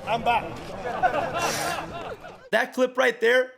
I'm back. That clip right there,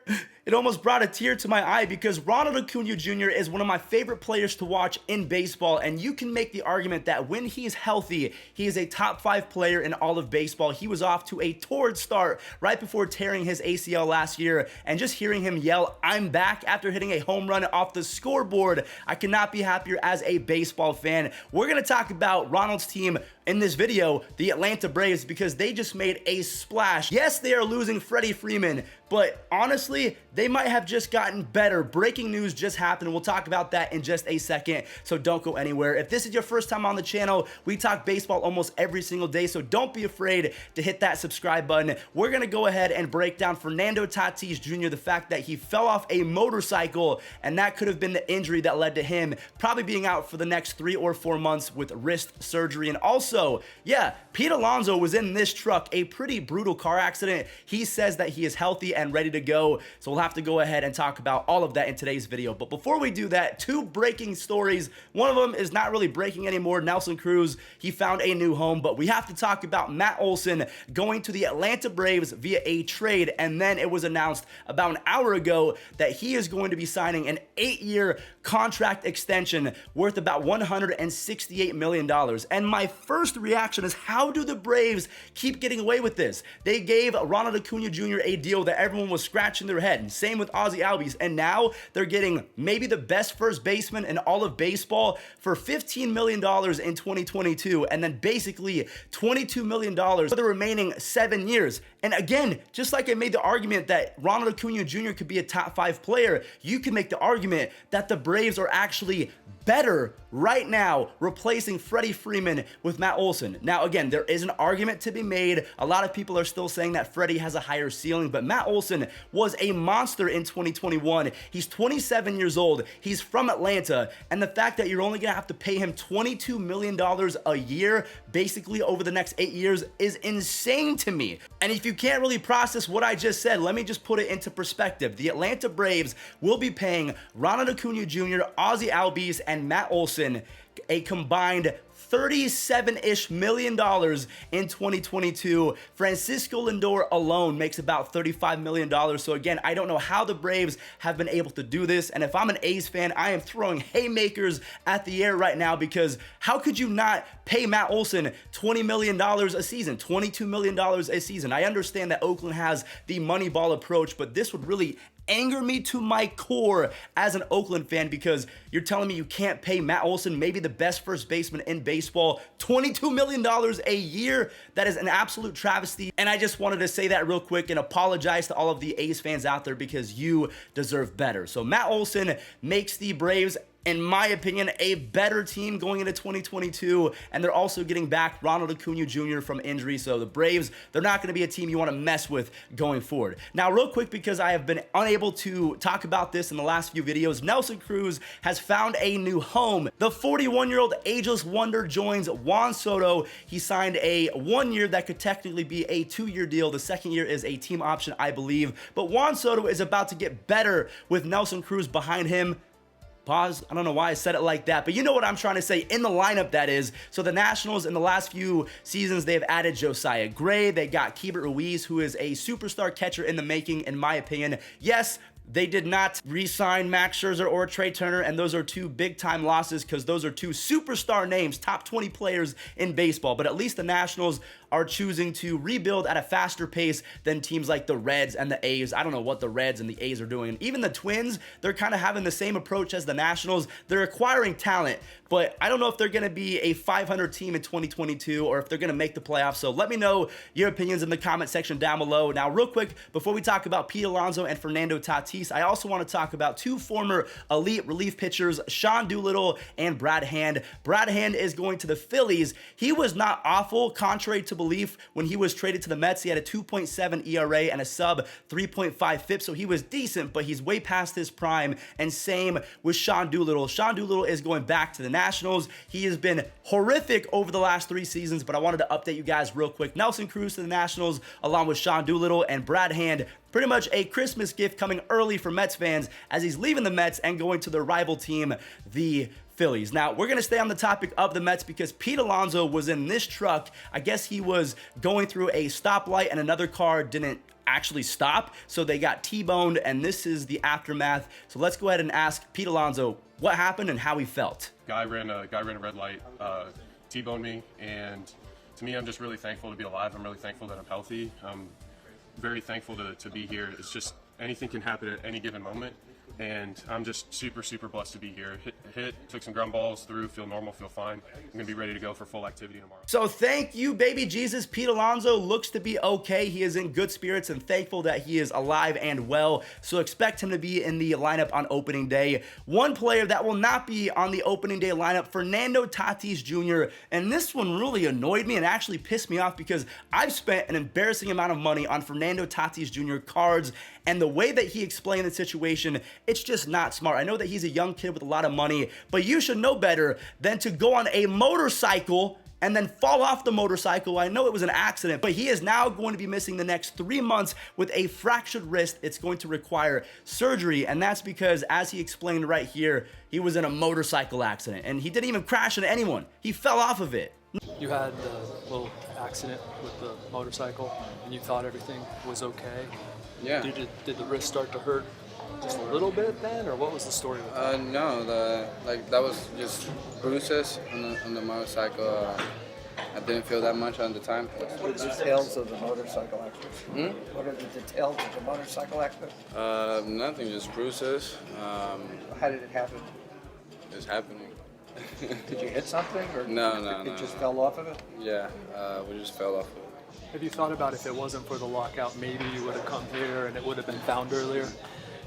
it almost brought a tear to my eye because Ronald Acuna Jr. is one of my favorite players to watch in baseball, and you can make the argument that when he's healthy, he is a top 5 player in all of baseball. He was off to a torrid start right before tearing his ACL last year, and just hearing him yell, "I'm back," after hitting a home run off the scoreboard, I cannot be happier as a baseball fan. We're going to talk about Ronald's team in this video, the Atlanta Braves, because they just made a splash. Yes, they are losing Freddie Freeman, but honestly, they might have just gotten better. Breaking news just happened. We'll talk about that in just a second, so don't go anywhere. If this is your first time on the channel, we talk baseball almost every single day, so don't be afraid to hit that subscribe button. We're going to go ahead and break down Fernando Tatis Jr., the fact that he fell off a motorcycle, and that could have been the injury that led to him probably being out for the next 3 or 4 months with wrist surgery. And also, yeah, Pete Alonso was in this truck, a pretty brutal car accident. He says that he is healthy and ready to go, so we'll have to go ahead and talk about all of that in today's video. But before we do that, 2 breaking stories. One of them is not really breaking anymore. Nelson Cruz, he found a new home, but we have to talk about Matt Olson going to the Atlanta Braves via a trade, and then it was announced about an hour ago that he is going to be signing an 8-year contract extension worth about $168 million. And my first reaction is, how do the Braves keep getting away with this? They gave Ronald Acuna Jr. a deal that everyone was scratching their head, and same with Ozzie Albies, and now they're getting maybe the best first baseman in all of baseball for $15 million in 2022, and then basically $22 million for the remaining 7 years. And again, just like I made the argument that Ronald Acuna Jr. could be a top 5 player, you can make the argument that the Braves are actually better right now replacing Freddie Freeman with Matt Olson. Now, again, there is an argument to be made. A lot of people are still saying that Freddie has a higher ceiling, but Matt Olson was a monster in 2021. He's 27 years old. He's from Atlanta, and the fact that you're only going to have to pay him $22 million a year, basically over the next 8 years, is insane to me. And if you can't really process what I just said, let me just put it into perspective. The Atlanta Braves will be paying Ronald Acuna Jr., Ozzie Albies, and Matt Olson a combined $37-ish million in 2022. Francisco Lindor alone makes about $35 million. So again, I don't know how the Braves have been able to do this. And if I'm an A's fan, I am throwing haymakers at the air right now, because how could you not pay Matt Olson $20 million a season, $22 million a season? I understand that Oakland has the money ball approach, but this would really anger me to my core as an Oakland fan, because you're telling me you can't pay Matt Olson, maybe the best first baseman in baseball, $22 million a year. That is an absolute travesty. And I just wanted to say that real quick and apologize to all of the A's fans out there, because you deserve better. So Matt Olson makes the Braves, in my opinion, a better team going into 2022, and they're also getting back Ronald Acuna Jr. from injury, so the Braves, they're not going to be a team you want to mess with going forward. Now, real quick, because I have been unable to talk about this in the last few videos, Nelson Cruz has found a new home. The 41-year-old ageless wonder joins Juan Soto. He signed a 1 year that could technically be a 2-year deal. The second year is a team option, I believe, but Juan Soto is about to get better with Nelson Cruz behind him. Pause. I don't know why I said it like that, but you know what I'm trying to say. In the lineup, that is. So the Nationals, in the last few seasons, they've added Josiah Gray. They got Keibert Ruiz, who is a superstar catcher in the making, in my opinion. Yes, they did not re-sign Max Scherzer or Trey Turner, and those are 2 big-time losses, because those are 2 superstar names, top 20 players in baseball. But at least the Nationals are choosing to rebuild at a faster pace than teams like the Reds and the A's. I don't know what the Reds and the A's are doing. And even the Twins, they're kind of having the same approach as the Nationals. They're acquiring talent, but I don't know if they're going to be a 500 team in 2022 or if they're going to make the playoffs. So let me know your opinions in the comment section down below. Now, real quick, before we talk about Pete Alonso and Fernando Tatis, I also want to talk about 2 former elite relief pitchers, Sean Doolittle and Brad Hand. Brad Hand is going to the Phillies. He was not awful, contrary to belief. When he was traded to the Mets, he had a 2.7 ERA and a sub 3.5 FIP, so he was decent, but he's way past his prime. And same with Sean Doolittle. Sean Doolittle is going back to the Nationals. He has been horrific over the last 3 seasons, but I wanted to update you guys real quick. Nelson Cruz to the Nationals, along with Sean Doolittle and Brad Hand. Pretty much a Christmas gift coming early for Mets fans, as he's leaving the Mets and going to their rival team, the Phillies. Now, we're going to stay on the topic of the Mets because Pete Alonso was in this truck. I guess he was going through a stoplight and another car didn't actually stop, so they got T-boned, and this is the aftermath. So let's go ahead and ask Pete Alonso what happened and how he felt. Guy ran a red light, T-boned me, and to me, I'm just really thankful to be alive. I'm really thankful that I'm healthy. I'm very thankful to be here. It's just anything can happen at any given moment, and I'm just super, super blessed to be here. Hit, took some ground balls through, feel normal, feel fine. I'm gonna be ready to go for full activity tomorrow. So thank you, baby Jesus. Pete Alonso looks to be okay. He is in good spirits and thankful that he is alive and well. So expect him to be in the lineup on opening day. One player that will not be on the opening day lineup, Fernando Tatis Jr. And this one really annoyed me and actually pissed me off because I've spent an embarrassing amount of money on Fernando Tatis Jr. cards, and the way that he explained the situation, it's just not smart. I know that he's a young kid with a lot of money, but you should know better than to go on a motorcycle and then fall off the motorcycle. I know it was an accident, but he is now going to be missing the next 3 months with a fractured wrist. It's going to require surgery, and that's because, as he explained right here, he was in a motorcycle accident, and he didn't even crash into anyone. He fell off of it. You had a little accident with the motorcycle, and you thought everything was okay. Yeah. Did the wrist start to hurt just a little bit then, or what was the story with that? No, that was just bruises on the motorcycle. I didn't feel that much at the time. What are the details of the motorcycle accident? What are the details of the motorcycle accident? Nothing, just bruises. How did it happen? It's happening. Did you hit something, or No. it just fell off of it? Yeah, we just fell off. Have you thought about if it wasn't for the lockout, maybe you would have come here and it would have been found earlier?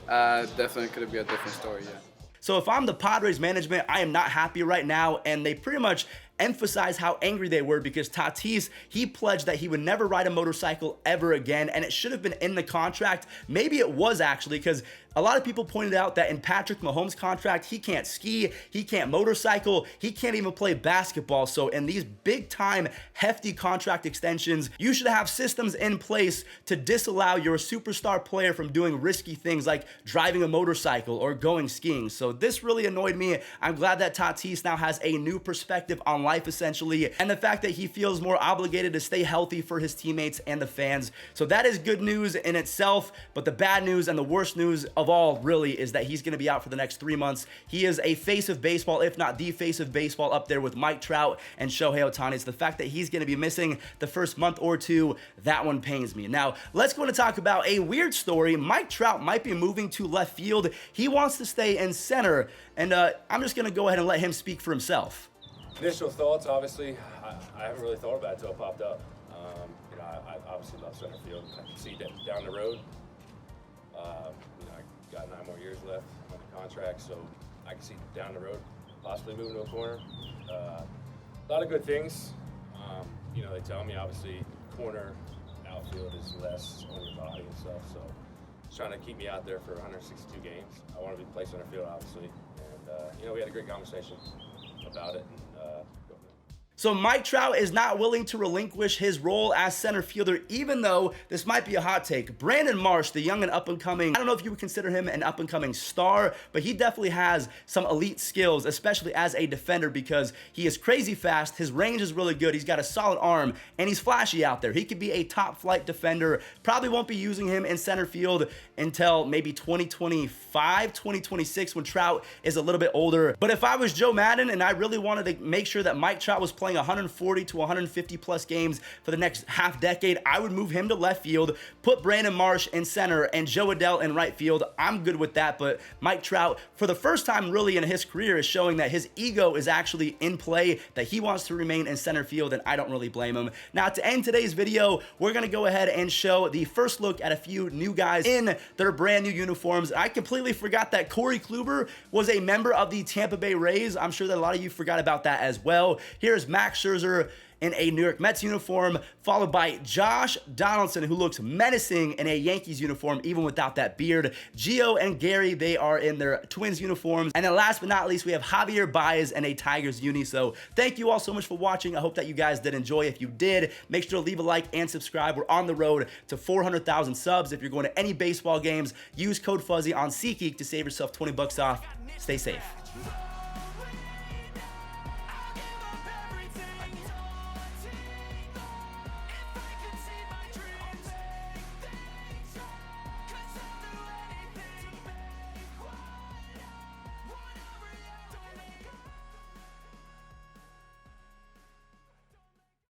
Definitely could be a different story, yeah. So if I'm the Padres management, I am not happy right now, and they pretty much emphasize how angry they were because Tatis, he pledged that he would never ride a motorcycle ever again, and it should have been in the contract. Maybe it was actually, because a lot of people pointed out that in Patrick Mahomes' contract, he can't ski, he can't motorcycle, he can't even play basketball. So in these big time, hefty contract extensions, you should have systems in place to disallow your superstar player from doing risky things like driving a motorcycle or going skiing. So this really annoyed me. I'm glad that Tatis now has a new perspective on life, essentially, and the fact that he feels more obligated to stay healthy for his teammates and the fans. So that is good news in itself, but the bad news and the worst news of all really is that he's going to be out for the next 3 months. He is a face of baseball, if not the face of baseball, up there with Mike Trout and Shohei Ohtani. So the fact that he's going to be missing the first month or two, that one pains me. Now, let's go and talk about a weird story. Mike Trout might be moving to left field. He wants to stay in center, and I'm just going to go ahead and let him speak for himself. Initial thoughts, obviously, I haven't really thought about it until it popped up. I obviously love center field. I can see that down the road. I got 9 more years left on the contract, so I can see down the road possibly moving to a corner. A lot of good things. They tell me obviously corner outfield is less on your body and stuff, so just trying to keep me out there for 162 games. I want to be placed center field, obviously, and we had a great conversation about it. So Mike Trout is not willing to relinquish his role as center fielder, even though this might be a hot take. Brandon Marsh, the young and up-and-coming, I don't know if you would consider him an up-and-coming star, but he definitely has some elite skills, especially as a defender, because he is crazy fast, his range is really good, he's got a solid arm, and he's flashy out there. He could be a top-flight defender. Probably won't be using him in center field until maybe 2025, 2026, when Trout is a little bit older. But if I was Joe Madden and I really wanted to make sure that Mike Trout was playing 140 to 150 plus games for the next half decade, I would move him to left field, put Brandon Marsh in center, and Joe Adell in right field. I'm good with that, but Mike Trout, for the first time really in his career, is showing that his ego is actually in play, that he wants to remain in center field, and I don't really blame him. Now, to end today's video, we're going to go ahead and show the first look at a few new guys in their brand new uniforms. I completely forgot that Corey Kluber was a member of the Tampa Bay Rays. I'm sure that a lot of you forgot about that as well. Here's Max Scherzer in a New York Mets uniform, followed by Josh Donaldson, who looks menacing in a Yankees uniform, even without that beard. Gio and Gary, they are in their Twins uniforms. And then last but not least, we have Javier Baez in a Tigers uni. So thank you all so much for watching. I hope that you guys did enjoy. If you did, make sure to leave a like and subscribe. We're on the road to 400,000 subs. If you're going to any baseball games, use code Fuzzy on SeatGeek to save yourself $20 off. Stay safe.